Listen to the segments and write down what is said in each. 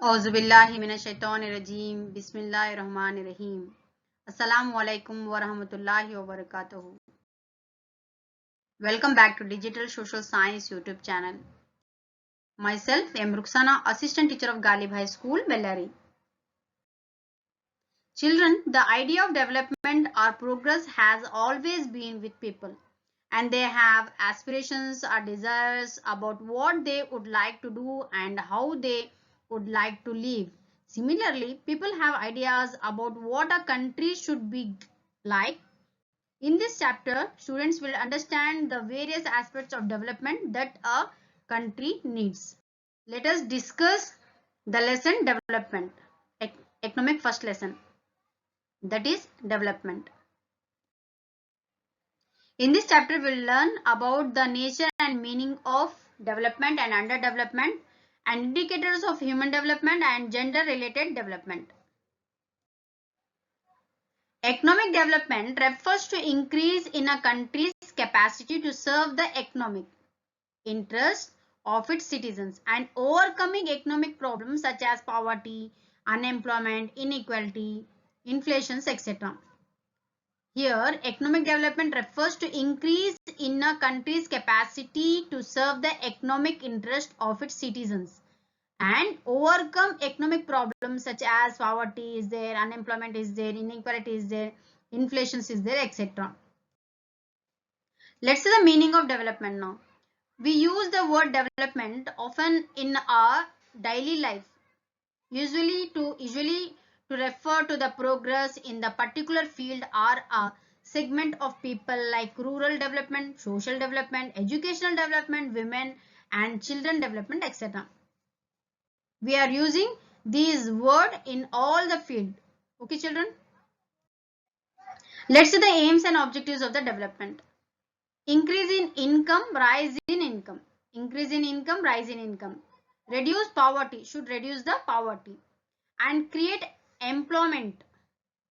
औज़ुबिल्लाहिमिनश्शैतानिर्रजीम बिस्मिल्लाहिर्रहमानिर्रहीम अस्सलामु अलैकुम वरहमतुल्लाहि वबरकातुहू। Welcome back to Digital Social Science YouTube channel. Myself am Ruxana, assistant teacher of Galib High School, Bellary. Children, the idea of development or progress has always been with people, and they have aspirations or desires about what they would like to do and how they would like to live. Similarly, people have ideas about what a country should be like. In this chapter, students will understand the various aspects of development that a country needs. Let us discuss the lesson development, economic first lesson, that is development. In this chapter, we'll learn about the nature and meaning of development and underdevelopment, and indicators of human development and gender-related development. Economic development refers to increase in a country's capacity to serve the economic interests of its citizens and overcoming economic problems such as poverty, unemployment, inequality, inflation, etc. Here, economic development refers to increase in a country's capacity to serve the economic interest of its citizens and overcome economic problems such as poverty is there, unemployment is there, inequality is there, inflation is there, etc. Let's see the meaning of development now. We use the word development often in our daily life, usually to refer to the progress in the particular field or a segment of people like rural development, social development, educational development, women and children development, etc. We are using these words in all the field. Okay, children. Let's see the aims and objectives of the development. Increase in income, rise in income. Increase in income, rise in income. Reduce poverty, should reduce the poverty. And create employment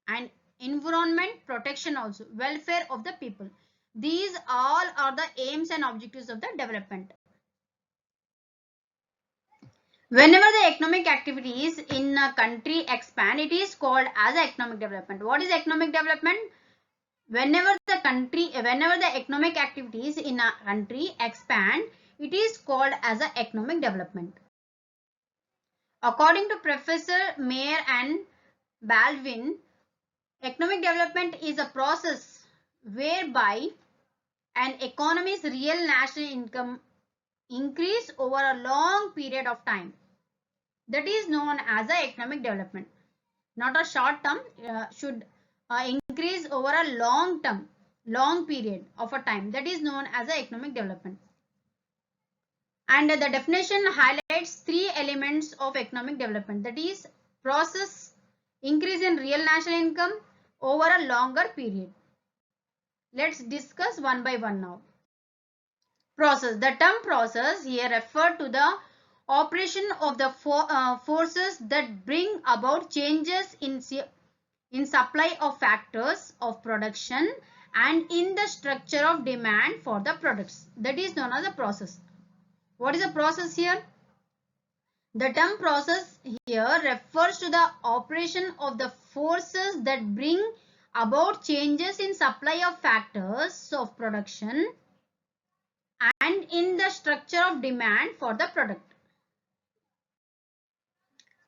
and environment protection also, welfare of the people. These all are the aims and objectives of the development. Whenever the economic activities in a country expand, it is called as economic development. What is economic development? Whenever the economic activities in a country expand, it is called as a economic development. According to Professor Mayer and Baldwin, economic development is a process whereby an economy's real national income increase over a long period of time. That is known as a economic development. Not a short term, should increase over a long period of a time. That is known as a economic development. And the definition highlights three elements of economic development. That is process, increase in real national income over a longer period. Let's discuss one by one now. Process. The term process here refer to the operation of the forces that bring about changes in supply of factors of production and in the structure of demand for the products. That is known as a process. What is a process here? The term process here refers to the operation of the forces that bring about changes in supply of factors of production and in the structure of demand for the product.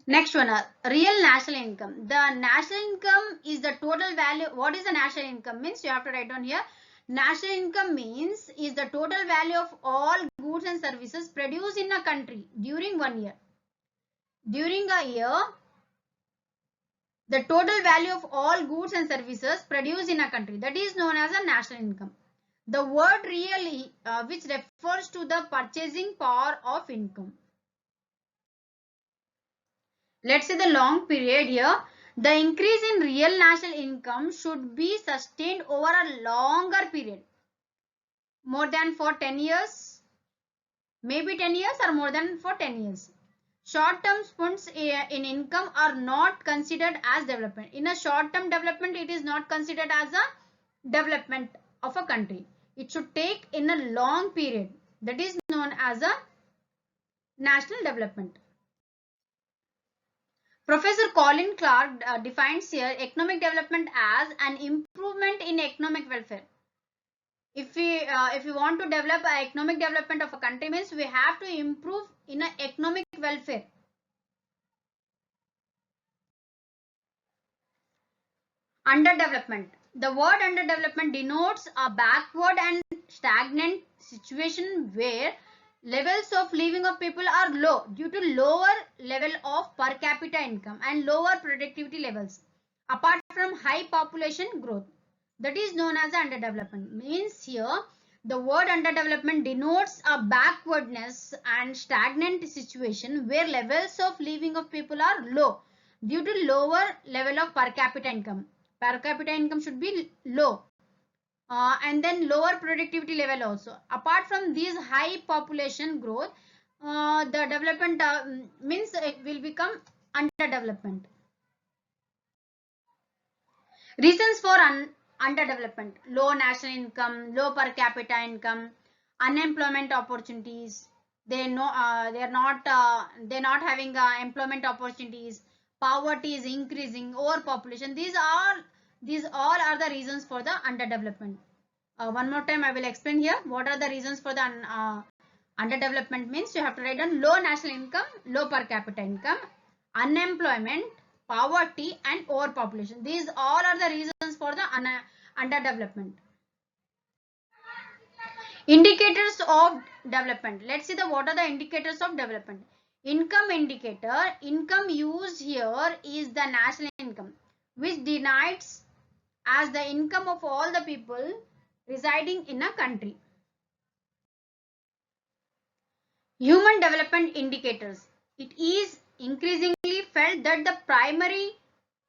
Next one, real national income. The national income is the total value. What is the national income means? You have to write down here. National income means is the total value of all goods and services produced in a country during 1 year. During a year, the total value of all goods and services produced in a country, that is known as a national income. The word really which refers to the purchasing power of income. Let's say the long period here. The increase in real national income should be sustained over a longer period. More than for 10 years. Maybe 10 years or more than for 10 years. Short-term sprints in income are not considered as development. In a short-term development, it is not considered as a development of a country. It should take in a long period. That is known as a national development. Professor Colin Clark defines here economic development as an improvement in economic welfare. If we want to develop economic development of a country, means we have to improve in a economic welfare. Underdevelopment. The word underdevelopment denotes a backward and stagnant situation where levels of living of people are low due to lower level of per capita income and lower productivity levels apart from high population growth. That is known as underdevelopment. Means here the word underdevelopment denotes a backwardness and stagnant situation where levels of living of people are low due to lower level of per capita income. Per capita income should be low, and then lower productivity level also. Apart from these high population growth, the development means it will become underdevelopment. Reasons for underdevelopment: low national income, low per capita income, unemployment opportunities. They're not having employment opportunities. Poverty is increasing, overpopulation. These all are the reasons for the underdevelopment. One more time I will explain here what are the reasons for the underdevelopment. Means you have to write down low national income, low per capita income, unemployment, poverty and overpopulation. These all are the reasons for the underdevelopment. Indicators of development. Let's see what are the indicators of development. Income indicator. Income used here is the national income, which denotes as the income of all the people residing in a country. Human development indicators. It is increasingly felt that the primary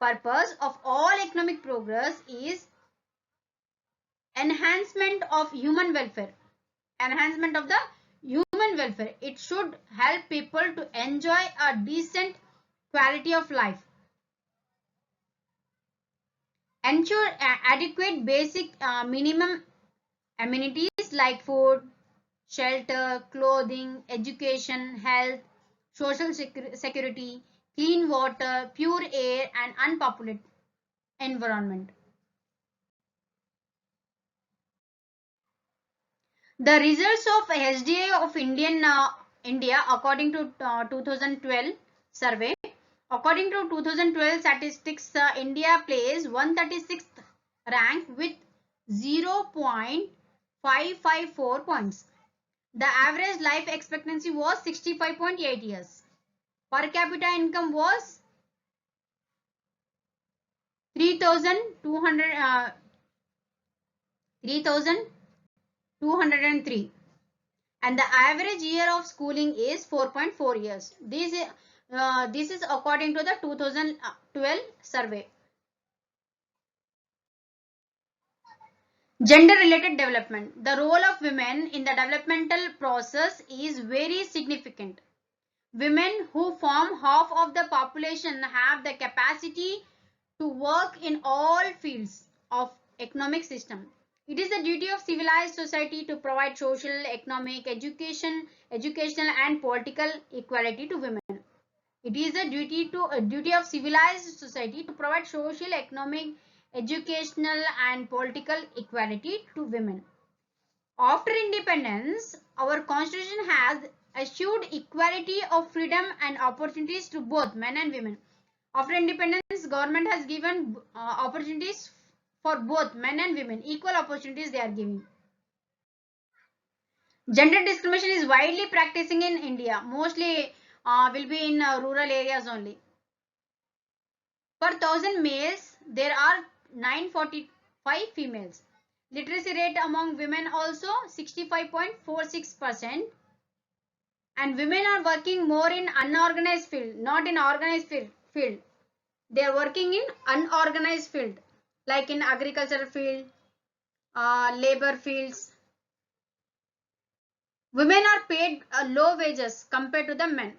purpose of all economic progress is enhancement of human welfare. Enhancement of the human welfare. It should help people to enjoy a decent quality of life. Ensure adequate basic minimum amenities like food, shelter, clothing, education, health, social security, clean water, pure air and unpopulated environment. The results of HDA of India according to 2012 survey. According to 2012 statistics, India plays 136th rank with 0.554 points. The average life expectancy was 65.8 years. Per capita income was 3,203 and the average year of schooling is 4.4 years. This is according to the 2012 survey. Gender related development. The role of women in the developmental process is very significant. Women, who form half of the population, have the capacity to work in all fields of economic system. It is the duty of civilized society to provide social, economic, educational and political equality to women. It is a duty of civilized society to provide social, economic, educational and political equality to women. After independence, our constitution has assured equality of freedom and opportunities to both men and women. After independence, government has given opportunities for both men and women. Equal opportunities they are giving. Gender discrimination is widely practicing in India. Mostly will be in rural areas only. Per 1000 males, there are 945 females. Literacy rate among women also 65.46%. And women are working more in unorganized field, not in organized field. They are working in unorganized field, like in agricultural field, labor fields. Women are paid low wages compared to the men.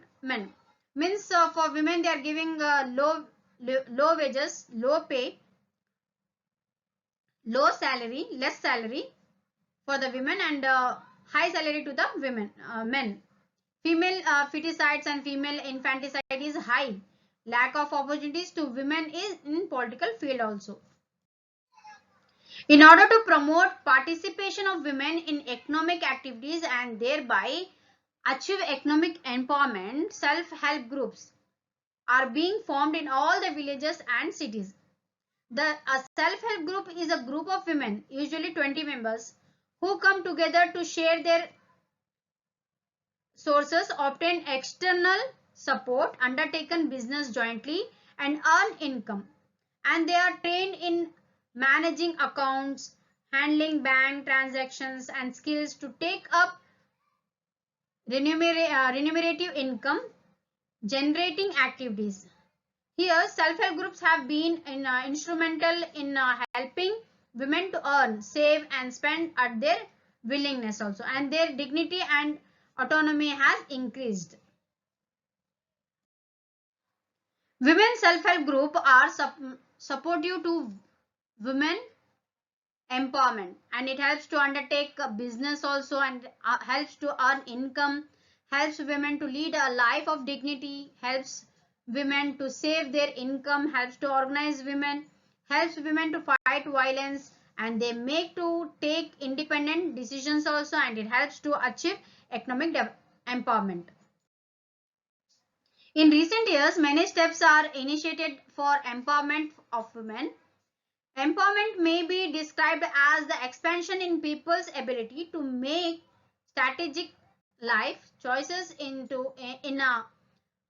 Means for women they are giving low wages, low pay, low salary, less salary for the women, and high salary to the men. Female feticides and female infanticide is high. lack of opportunities to women in political field also. In order to promote participation of women in economic activities and thereby achieve economic empowerment, self-help groups are being formed in all the villages and cities. A self-help group is a group of women, usually 20 members, who come together to share their sources, obtain external support, undertaken business jointly, and earn income. And they are trained in managing accounts, handling bank transactions, and skills to take up remunerative income generating activities. Here, self-help groups have been instrumental in helping women to earn, save, and spend at their willingness also, and their dignity and autonomy has increased. Women self-help group are supportive to women empowerment, and it helps to undertake a business also, and helps to earn income, helps women to lead a life of dignity, helps women to save their income, helps to organize women, helps women to fight violence, and they make to take independent decisions also, and it helps to achieve economic empowerment. In recent years, many steps are initiated for empowerment of women. Empowerment may be described as the expansion in people's ability to make strategic life choices in a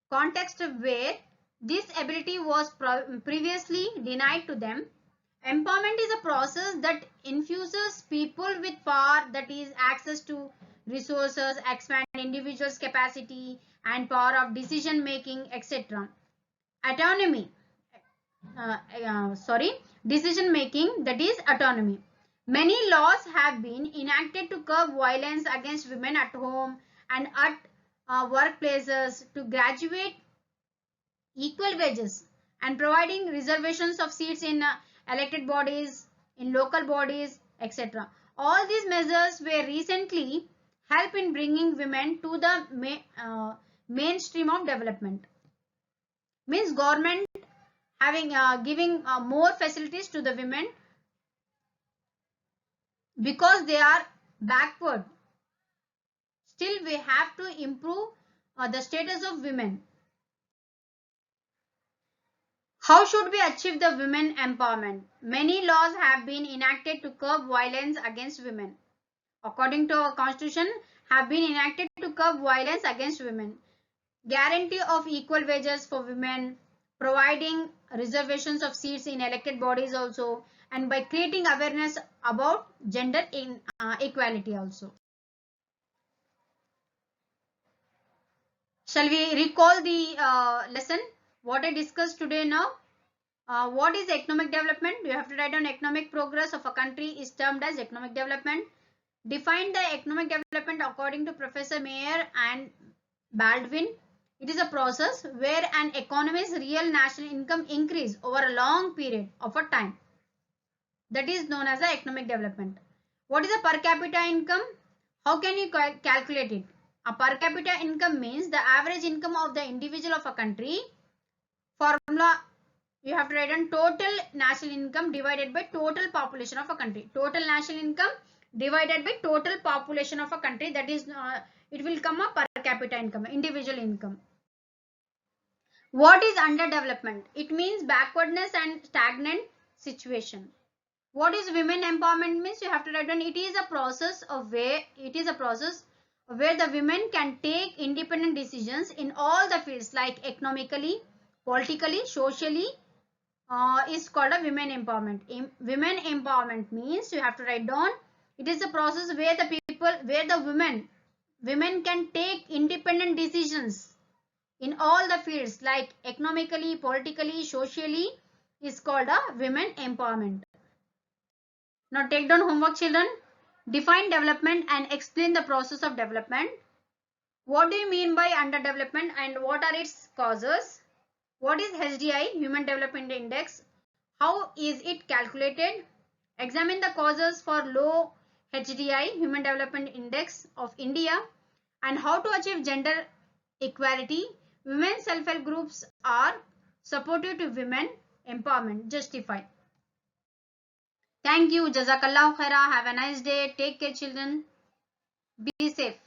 context where this ability was previously denied to them. Empowerment is a process that infuses people with power, that is access to resources, expand individuals' capacity and power of decision making, etc. Autonomy decision making, that is autonomy. Many laws have been enacted to curb violence against women at home and at workplaces, to graduate equal wages, and providing reservations of seats in elected bodies, in local bodies, etc. All these measures were recently help in bringing women to the mainstream of development. Means government having giving more facilities to the women because they are backward. Still we have to improve the status of women. How should we achieve the women empowerment? Many laws have been enacted to curb violence against women. According to our constitution, have been enacted to curb violence against women. Guarantee of equal wages for women, providing reservations of seats in elected bodies also, and by creating awareness about gender equality also. Shall we recall the lesson what I discussed today now? What is economic development? You have to write down economic progress of a country is termed as economic development. Define the economic development according to Professor Mayer and Baldwin. It is a process where an economy's real national income increase over a long period of a time. That is known as the economic development. What is a per capita income? How can you calculate it? A per capita income means the average income of the individual of a country. Formula, you have to write down total national income divided by total population of a country. Total national income divided by total population of a country, that is it will come a per capita income, individual income. What is underdevelopment? It means backwardness and stagnant situation. What is women empowerment means? You have to write down it is a process where the women can take independent decisions in all the fields like economically, politically, socially, is called a women empowerment. Women empowerment means you have to write down it is a process where the women can take independent decisions in all the fields like economically, politically, socially, is called a women empowerment. Now take down homework, children. Define development and explain the process of development. What do you mean by underdevelopment and what are its causes? What is HDI, Human Development Index? How is it calculated? Examine the causes for low HDI, Human Development Index of India, and how to achieve gender equality. Women self-help groups are supportive to women empowerment. Justified. Thank you. Jazakallah khaira. Have a nice day. Take care, children. Be safe.